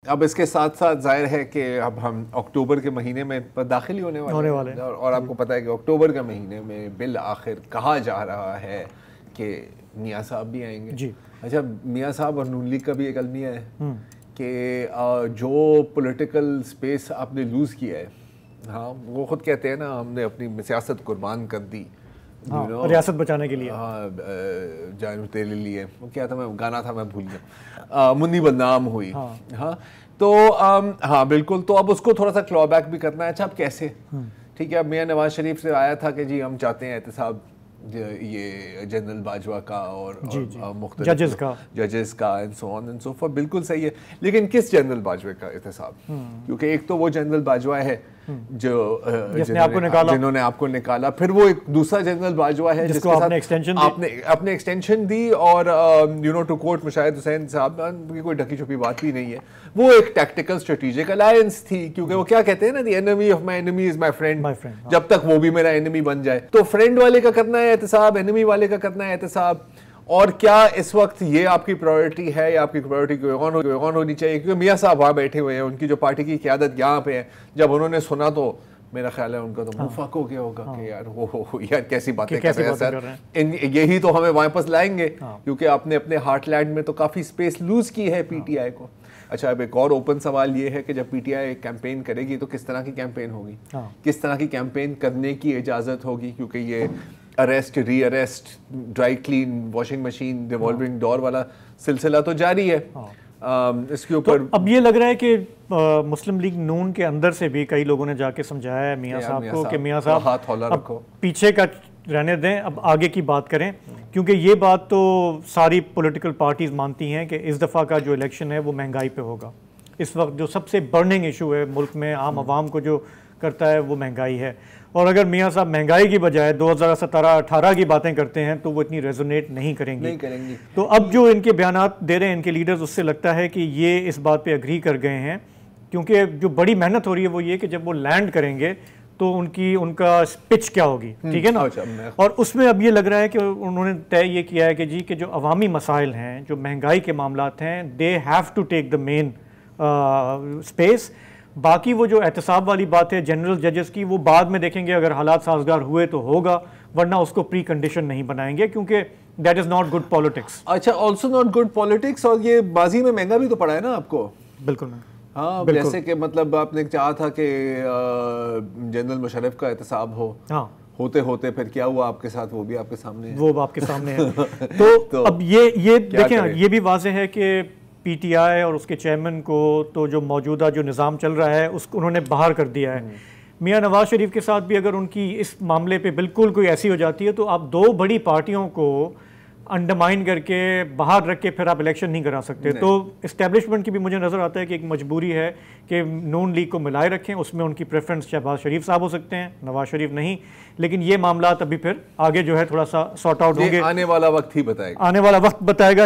अब इसके साथ साथ जाहिर है कि अब हम अक्टूबर के महीने में दाखिल ही होने वाले हैं और आपको पता है कि अक्टूबर के महीने में बिल आखिर कहा जा रहा है कि मियाँ साहब भी आएंगे जी। अच्छा, मियाँ साहब और नून लीग का भी एक अलमिया है कि जो पॉलिटिकल स्पेस आपने लूज़ किया है, हाँ वो खुद कहते हैं ना, हमने अपनी सियासत कुर्बान कर दी रियासत बचाने के लिए। हाँ, जान तेरे लिए वो क्या था, मैं गाना था मैं भूल गया, मुन्नी बदनाम हुई। हाँ तो हाँ बिल्कुल, तो अब उसको थोड़ा सा क्लॉबैक भी करना है। अच्छा, अब कैसे? ठीक है, अब मियाँ नवाज शरीफ से आया था कि जी हम चाहते हैं एहतसाब ये जनरल बाजवा का और जजेस का and so on and so for, बिल्कुल सही है, लेकिन किस जनरल बाजवा का एहतसाब? क्योंकि एक तो वो जनरल बाजवा है जो जिन्होंने आपको निकाला, फिर वो एक दूसरा जनरल बाजवा है जिसको आपने एक्सटेंशन दी और you know to quote Mushahid Hussain साहब की कोई ढकी छुपी बात ही नहीं है, वो एक टैक्टिकल स्ट्रेटेजिक अलायंस थी, क्योंकि वो क्या कहते हैं ना, the enemy of my enemy is my friend, जब तक वो भी मेरा एनिमी बन जाए। तो फ्रेंड वाले का करना है एहतसाब, एनिमी वाले का करना है एहतसाब। और क्या इस वक्त ये आपकी प्रायोरिटी है या आपकी प्रायोरिटी कोई और होनी चाहिए? क्योंकि मियाँ साहब वहाँ बैठे हुए हैं, उनकी जो पार्टी की क़यादत यहाँ पे है, जब उन्होंने सुना तो मेरा ख्याल है उनका तो मुंह फाक हो गया होगा कि यार हो यार कैसी बातें कर रहे हैं सर, यही तो हमें वापस लाएंगे, क्योंकि आपने अपने हार्टलैंड में तो काफ़ी स्पेस लूज की है पीटीआई को। अच्छा, अब एक और ओपन सवाल ये है कि जब पीटीआई कैंपेन करेगी तो किस तरह की कैंपेन होगी, किस तरह की कैंपेन करने की इजाज़त होगी, क्योंकि ये अरेस्ट, री arrest, dry clean, washing machine, revolving door वाला सिलसिला तो जारी है। इसके ऊपर तो अब ये लग रहा है कि मुस्लिम लीग नून के अंदर से भी कई लोगों ने जाके समझाया है मियाँ साहब को कि मियाँ साहब हाथ हौला रखो, पीछे का रहने दें, अब आगे की बात करें, क्योंकि ये बात तो सारी पॉलिटिकल पार्टीज मानती हैं कि इस दफ़ा का जो इलेक्शन है वो महंगाई पे होगा। इस वक्त जो सबसे बर्निंग इशू है मुल्क में आम आवाम को जो करता है वो महंगाई है, और अगर मियाँ साहब महंगाई की बजाय 2017-18 की बातें करते हैं तो वो इतनी रेजोनेट नहीं करेंगी। तो अब जो इनके बयानात दे रहे हैं इनके लीडर्स, उससे लगता है कि ये इस बात पे अग्री कर गए हैं, क्योंकि जो बड़ी मेहनत हो रही है वो ये कि जब वो लैंड करेंगे तो उनका स्पिच क्या होगी, ठीक है ना। और उसमें अब ये लग रहा है कि उन्होंने तय ये किया है कि जी कि जो अवामी मसाइल हैं, जो महंगाई के मामलात हैं, they have to take the main space. बाकी वो जो एहतसाब वाली बात है जनरल जजेस की, वो बाद में देखेंगे, अगर हालात साजगार हुए तो होगा, वरना उसको प्री कंडीशन नहीं बनाएंगे, क्योंकि that is not good politics. अच्छा, ऑल्सो नॉट गुड पॉलिटिक्स, और ये बाजी में महंगा भी तो पड़ा है ना आपको। बिल्कुल। हाँ, जैसे कि मतलब आपने चाहा था कि जनरल मुशर्रफ का एहतसाब हो, होते होते फिर क्या हुआ आपके साथ, वो भी आपके सामने है। वो आपके सामने है। तो अब ये देखें, ये भी वाज़ेह है कि पीटीआई और उसके चेयरमैन को तो जो मौजूदा जो निज़ाम चल रहा है उसको उन्होंने बाहर कर दिया है। मियाँ नवाज शरीफ के साथ भी अगर उनकी इस मामले पे बिल्कुल कोई ऐसी हो जाती है तो आप दो बड़ी पार्टियों को अंडरमाइन करके बाहर रख के फिर आप इलेक्शन नहीं करा सकते। तो इस्टेब्लिशमेंट की भी मुझे नज़र आता है कि एक मजबूरी है कि नून लीग को मिलाए रखें, उसमें उनकी प्रेफरेंस शहबाज शरीफ साहब हो सकते हैं, नवाज शरीफ नहीं, लेकिन ये मामला अभी फिर आगे जो है थोड़ा सा सॉर्ट आउट होंगे। आने वाला वक्त ही बताएगा। आने वाला वक्त बताएगा।